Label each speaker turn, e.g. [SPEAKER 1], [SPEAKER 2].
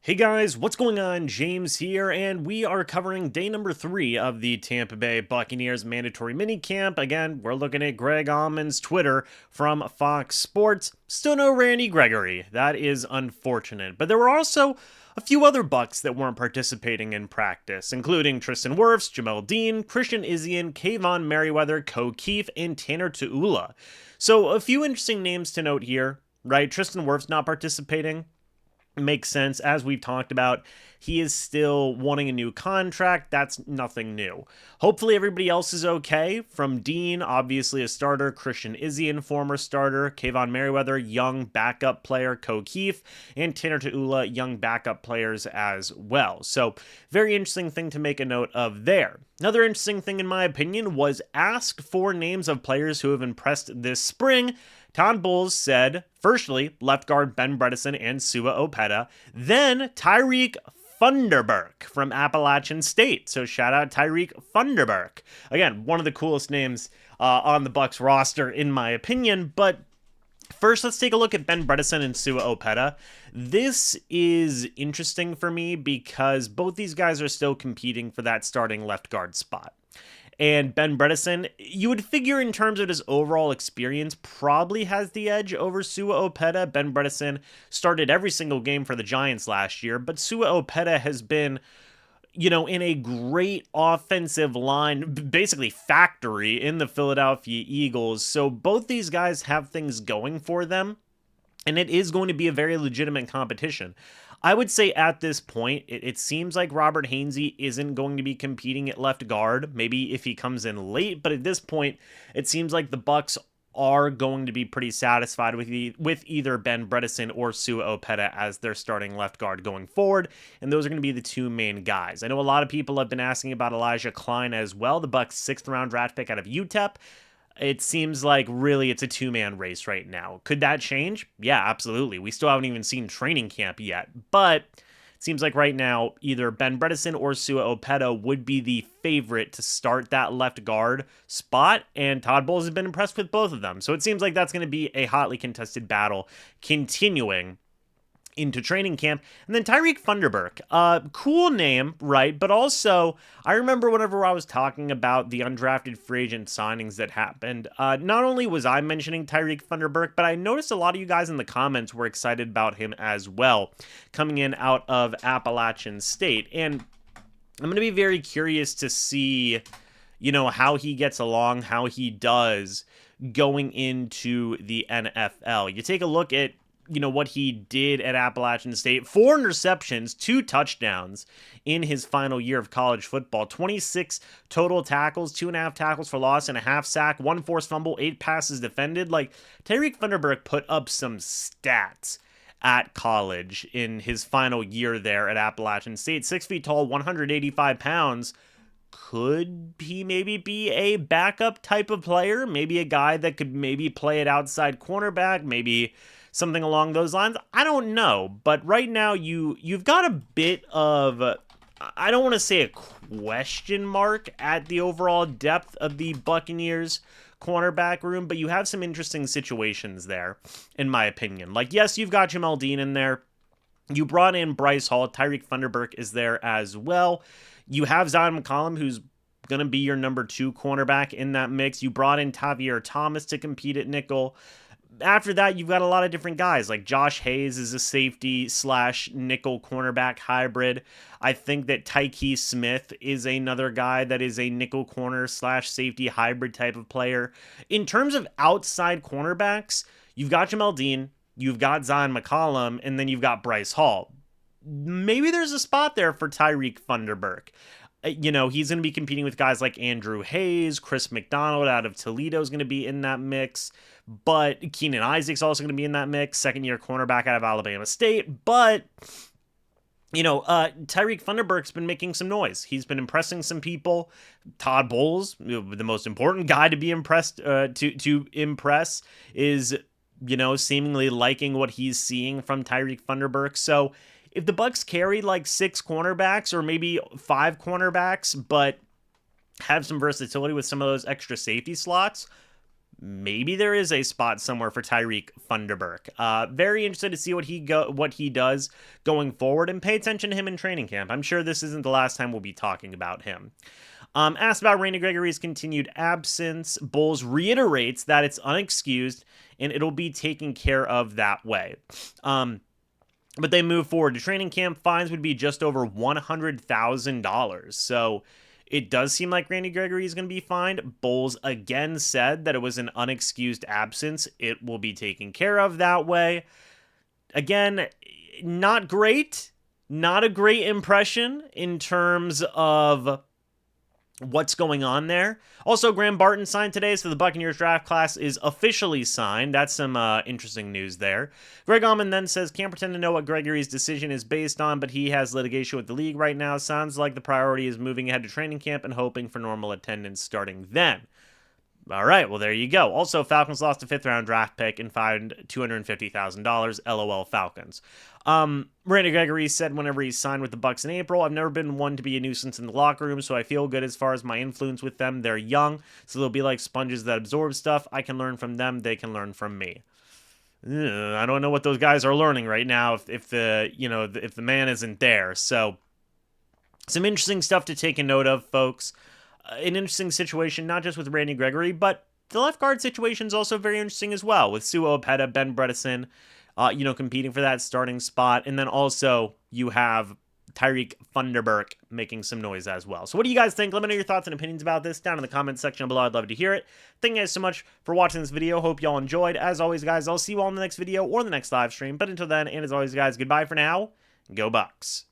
[SPEAKER 1] Hey guys, what's going on? James here, and we are covering day number 3 of the Tampa Bay Buccaneers mandatory minicamp. Again, we're looking at Greg Almond's Twitter from Fox Sports. Still no Randy Gregory. That is unfortunate. But there were also a few other Bucs that weren't participating in practice, including Tristan Wirfs, Jamel Dean, Christian Izien, Kayvon Merriweather, Ko Keefe, and Tanner Tuula. So a few interesting names to note here, right? Tristan Wirfs not participating. Makes sense. As we've talked about, he is still wanting a new contract. That's nothing new. Hopefully everybody else is okay. From Dean, obviously a starter, Christian Izien, former starter, Kayvon Merriweather, young backup player, Ko Keefe, and Tanner Tuula, young backup players as well. So very interesting thing to make a note of there. Another interesting thing, in my opinion, was asked for names of players who have impressed this spring. Todd Bowles said, firstly, left guard Ben Bredeson and Sua Opeta, then Tyreek Thunderberg from Appalachian State. So shout out Tyreek Thunderberg. Again, one of the coolest names on the Bucs roster, in my opinion. But first, let's take a look at Ben Bredeson and Sua Opeta. This is interesting for me because both these guys are still competing for that starting left guard spot. And Ben Bredeson, you would figure in terms of his overall experience, probably has the edge over Sua Opeta. Ben Bredeson started every single game for the Giants last year, but Sua Opeta has been, in a great offensive line, basically factory in the Philadelphia Eagles. So both these guys have things going for them, and it is going to be a very legitimate competition. I would say at this point, it seems like Robert Hainsey isn't going to be competing at left guard, maybe if he comes in late, but at this point, it seems like the Bucs are going to be pretty satisfied with either Ben Bredeson or Sua Opeta as their starting left guard going forward, and those are going to be the two main guys. I know a lot of people have been asking about Elijah Klein as well, the Bucs' 6th round draft pick out of UTEP. It seems like really it's a two-man race right now. Could that change? Yeah, absolutely. We still haven't even seen training camp yet, but it seems like right now either Ben Bredeson or Sua Opeta would be the favorite to start that left guard spot, and Todd Bowles has been impressed with both of them. So it seems like that's going to be a hotly contested battle continuing into training camp. And then Tyreek Thunderberg, cool name, right? But also, I remember whenever I was talking about the undrafted free agent signings that happened, not only was I mentioning Tyreek Thunderberg, but I noticed a lot of you guys in the comments were excited about him as well, coming in out of Appalachian State. And I'm going to be very curious to see, how he gets along, how he does going into the NFL. You take a look at what he did at Appalachian State. 4 interceptions, 2 touchdowns in his final year of college football. 26 total tackles, 2.5 tackles for loss and a half sack, 1 forced fumble, 8 passes defended. Tyreek Thunderberg put up some stats at college in his final year there at Appalachian State. 6 feet tall, 185 pounds. Could he maybe be a backup type of player? Maybe a guy that could maybe play at outside cornerback, maybe something along those lines. I don't know, but right now you've got a bit of, I don't want to say a question mark at the overall depth of the Buccaneers cornerback room, but you have some interesting situations there, in my opinion. Yes, you've got Jamel Dean in there. You brought in Bryce Hall. Tyreek Thunderberg is there as well. You have Zion McCollum, who's going to be your number 2 cornerback in that mix. You brought in Tavier Thomas to compete at nickel. After that, you've got a lot of different guys, like Josh Hayes is a safety / nickel cornerback hybrid. I think that Tyke Smith is another guy that is a nickel corner / safety hybrid type of player. In terms of outside cornerbacks, you've got Jamel Dean, you've got Zion McCollum, and then you've got Bryce Hall. Maybe there's a spot there for Tyreek Thunderberg. He's going to be competing with guys like Andrew Hayes, Chris McDonald out of Toledo is going to be in that mix. But Keenan Isaac's also going to be in that mix, 2nd-year cornerback out of Alabama State. But, Tyreek Thunderberg's been making some noise. He's been impressing some people. Todd Bowles, the most important guy to be impressed, to impress, is, seemingly liking what he's seeing from Tyreek Thunderberg. So if the Bucs carry 6 cornerbacks or maybe 5 cornerbacks, but have some versatility with some of those extra safety slots, maybe there is a spot somewhere for Tyreek Thunderberg. Very interested to see what he does going forward, and pay attention to him in training camp. I'm sure this isn't the last time we'll be talking about him. Asked about Randy Gregory's continued absence, Bowles reiterates that it's unexcused and it'll be taken care of that way. But they move forward to training camp. Fines would be just over $100,000. So it does seem like Randy Gregory is going to be fined. Bowles again said that it was an unexcused absence. It will be taken care of that way. Again, not great. Not a great impression in terms of what's going on there. Also, Graham Barton signed today, so the Buccaneers draft class is officially signed. That's some interesting news there. Greg Auman then says, can't pretend to know what Gregory's decision is based on, but he has litigation with the league right now. Sounds like the priority is moving ahead to training camp and hoping for normal attendance starting then. All right, well, there you go. Also, Falcons lost a 5th-round draft pick and fined $250,000. LOL Falcons. Randy Gregory said whenever he signed with the Bucs in April, I've never been one to be a nuisance in the locker room, so I feel good as far as my influence with them. They're young, so they'll be like sponges that absorb stuff. I can learn from them. They can learn from me. I don't know what those guys are learning right now if the man isn't there. So some interesting stuff to take a note of, folks. An interesting situation, not just with Randy Gregory, but the left guard situation is also very interesting as well, with Sua Opeta, Ben Bredeson, competing for that starting spot. And then also you have Tyreek Thunderberg making some noise as well. So what do you guys think? Let me know your thoughts and opinions about this down in the comments section below. I'd love to hear it. Thank you guys so much for watching this video. Hope y'all enjoyed. As always, guys, I'll see you all in the next video or the next live stream. But until then, and as always, guys, goodbye for now. Go Bucs.